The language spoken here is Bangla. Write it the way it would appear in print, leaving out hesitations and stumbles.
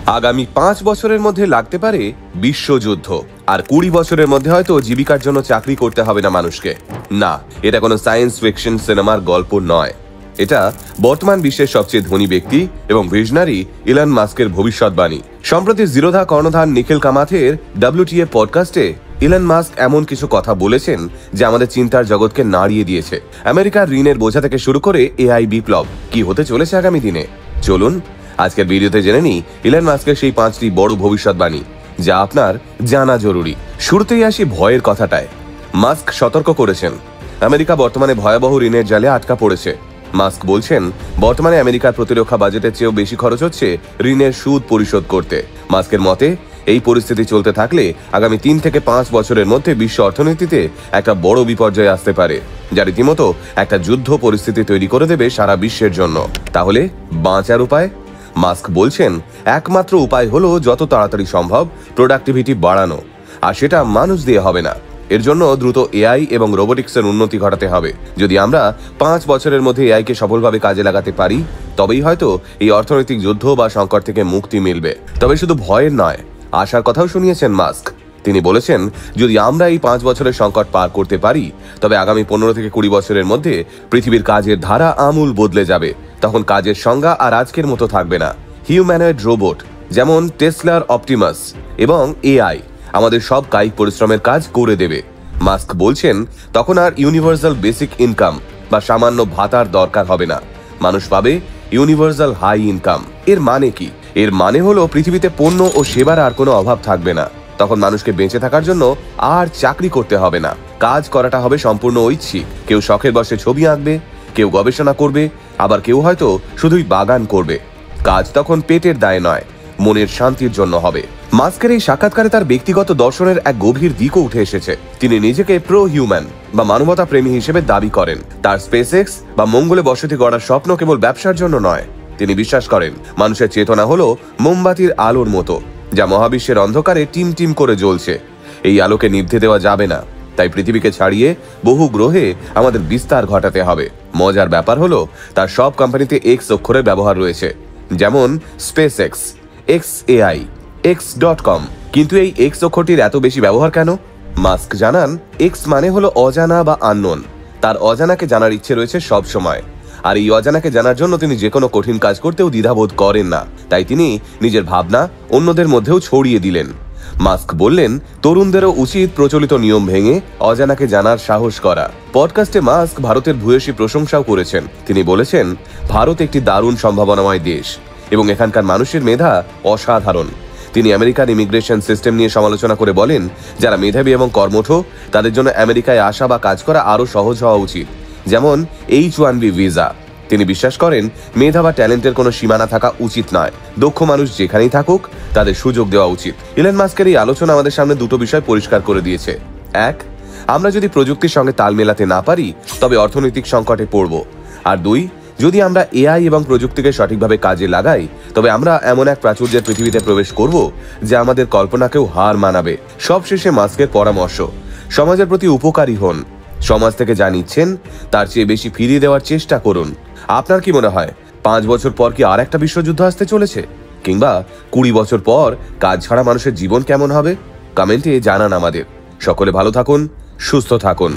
আগামী 5 বছরের মধ্যে লাগতে পারে বিশ্বযুদ্ধ, আর 20 বছরের মধ্যে হয়তো জীবিকার জন্য চাকরি করতে হবে না মানুষকে। না, এটা কোনো সায়েন্স ফিকশন সিনেমার গল্প নয়। এটা বর্তমান বিশ্বের সবচেয়ে ধনী ব্যক্তি এবং ভিশনারি ইলন মাস্কের ভবিষ্যৎবাণী। সম্প্রতি জিরোধা কর্ণধার নিখিল কামাথের WTA পডকাস্টে ইলন মাস্ক এমন কিছু কথা বলেছেন যে আমাদের চিন্তার জগৎকে নাড়িয়ে দিয়েছে। আমেরিকার ঋণের বোঝা থেকে শুরু করে AI বিপ্লব কি হতে চলেছে আগামী দিনে, চলুন আজকের ভিডিওতে জেনে নিই ইলন মাস্কের সেই 5টি বড় ভবিষ্যৎবাণী যা আপনার জানা জরুরি। শুরুতেই আসি ভয়ের কথাটায়। মাস্ক সতর্ক করেছেন, আমেরিকা বর্তমানে ভয়াবহ ঋণের জালে আটকা পড়েছে। মাস্ক বলছেন, বর্তমানে আমেরিকার প্রতিরক্ষা বাজেটের চেয়েও বেশি খরচ হচ্ছে ঋণের সুদ পরিশোধ করতে। মাস্কের মতে, এই পরিস্থিতি চলতে থাকলে আগামী 3 থেকে 5 বছরের মধ্যে বিশ্ব অর্থনীতিতে একটা বড় বিপর্যয় আসতে পারে, যা রীতিমতো একটা যুদ্ধ পরিস্থিতি তৈরি করে দেবে সারা বিশ্বের জন্য। তাহলে বাঁচার উপায়? মাস্ক বলছেন, একমাত্র উপায় হলো যত তাড়াতাড়ি সম্ভব প্রোডাক্টিভিটি বাড়ানো, আর সেটা মানুষ দিয়ে হবে না। এর জন্য দ্রুত AI এবং রোবোটিক্সের উন্নতি ঘটাতে হবে। যদি আমরা 5 বছরের মধ্যে AI কে সফলভাবে কাজে লাগাতে পারি, তবেই হয়তো এই অর্থনৈতিক যুদ্ধ বা সংকট থেকে মুক্তি মিলবে। তবে শুধু ভয়ের নয়, আশার কথাও শুনিয়েছেন মাস্ক। তিনি বলেছেন, যদি আমরা এই 5 বছরের সংকট পার করতে পারি, তবে আগামী 15 থেকে 20 বছরের মধ্যে পৃথিবীর কাজের ধারা আমূল বদলে যাবে। তখন কাজের সংজ্ঞা আর আজকের মতো থাকবে না। হিউম্যানয়েড রোবট যেমন টেসলার অপটিমাস এবং AI আমাদের সব কায়িক পরিশ্রমের কাজ করে দেবে। মাস্ক বলছেন, তখন আর ইউনিভার্সাল বেসিক ইনকাম বা সামান্য ভাতার দরকার হবে না। মানুষ পাবে ইউনিভার্সাল হাই ইনকাম। এর মানে কি? এর মানে হলো পৃথিবীতে পণ্য ও সেবার আর কোনো অভাব থাকবে না। তখন মানুষকে বেঁচে থাকার জন্য আর চাকরি করতে হবে না। কাজ করাটা হবে সম্পূর্ণ ঐচ্ছিক। কেউ শখের বশে ছবি আঁকবে, কেউ গবেষণা করবে, আবার কেউ হয়তো শুধুই বাগান করবে। কাজ তখন পেটের দায়ে নয়, মনের শান্তির জন্য হবে। মাস্কের এই সাক্ষাৎকারে তার ব্যক্তিগত দর্শনের এক গভীর দিকও উঠে এসেছে। তিনি নিজেকে প্রো হিউম্যান বা মানবতা প্রেমী হিসেবে দাবি করেন। তার SpaceX বা মঙ্গলে বসতি গড়ার স্বপ্ন কেবল ব্যবসার জন্য নয়। তিনি বিশ্বাস করেন, মানুষের চেতনা হলো মোমবাতির আলোর মতো, যা মহাবিশ্বের অন্ধকারে টিম টিম করে জ্বলছে। এই আলোকে নিভতে দেওয়া যাবে না। তাই পৃথিবীকে ছাড়িয়ে বহু গ্রহে আমাদের বিস্তার ঘটাতে হবে। মজার ব্যাপার হলো, তার সব কোম্পানিতে X অক্ষরের ব্যবহার রয়েছে, যেমন SpaceX, XAI, X.com। কিন্তু এই X অক্ষরটির এত বেশি ব্যবহার কেন? মাস্ক জানান, X মানে হলো অজানা বা আননোন। তার অজানাকে জানার ইচ্ছে রয়েছে সব সময়, আর এই অজানাকে জানার জন্য তিনি যে কোনো কঠিন কাজ করতেও দ্বিধাবোধ করেন না। তাই তিনি নিজের ভাবনা অন্যদের মধ্যেও ছড়িয়ে দিলেন। মাস্ক বললেন, তরুণদেরও উচিত প্রচলিত নিয়ম ভেঙে অজানাকে জানার সাহস করা। পডকাস্টে মাস্ক ভারতের ভূয়সী প্রশংসাও করেছেন। তিনি বলেছেন, ভারত একটি দারুণ সম্ভাবনাময় দেশ এবং এখানকার মানুষের মেধা অসাধারণ। তিনি আমেরিকার ইমিগ্রেশন সিস্টেম নিয়ে সমালোচনা করে বলেন, যারা মেধাবী এবং কর্মঠ, তাদের জন্য আমেরিকায় আসা বা কাজ করা আরও সহজ হওয়া উচিত, যেমন H-1B ভিসা। তিনি বিশ্বাস করেন, মেধা বা ট্যালেন্টের কোনো সীমানা থাকা উচিত নয়। দক্ষ মানুষ যেখানেই থাকুক, তাদের সুযোগ দেওয়া উচিত। ইলন মাস্কের এই আলোচনা আমাদের সামনে দুটো বিষয় পরিষ্কার করে দিয়েছে। এক, আমরা যদি প্রযুক্তির সঙ্গে তাল মেলাতে না পারি, তবে অর্থনৈতিক সংকটে পড়ব। আর 2, যদি আমরা AI এবং প্রযুক্তিকে সঠিকভাবে কাজে লাগাই, তবে আমরা এমন এক প্রাচুর্যের পৃথিবীতে প্রবেশ করব যা আমাদের কল্পনাকেও হার মানাবে। সবশেষে মাস্কের পরামর্শ, সমাজের প্রতি উপকারী হন। সমাজ থেকে যা নিচ্ছেন তার চেয়ে বেশি ফিরিয়ে দেওয়ার চেষ্টা করুন। আপনার কি মনে হয়, 5 বছর পর কি আর একটা বিশ্বযুদ্ধ আসতে চলেছে? কিংবা 20 বছর পর কাজ ছাড়া মানুষের জীবন কেমন হবে? কমেন্টে জানান আমাদের। সকলে ভালো থাকুন, সুস্থ থাকুন।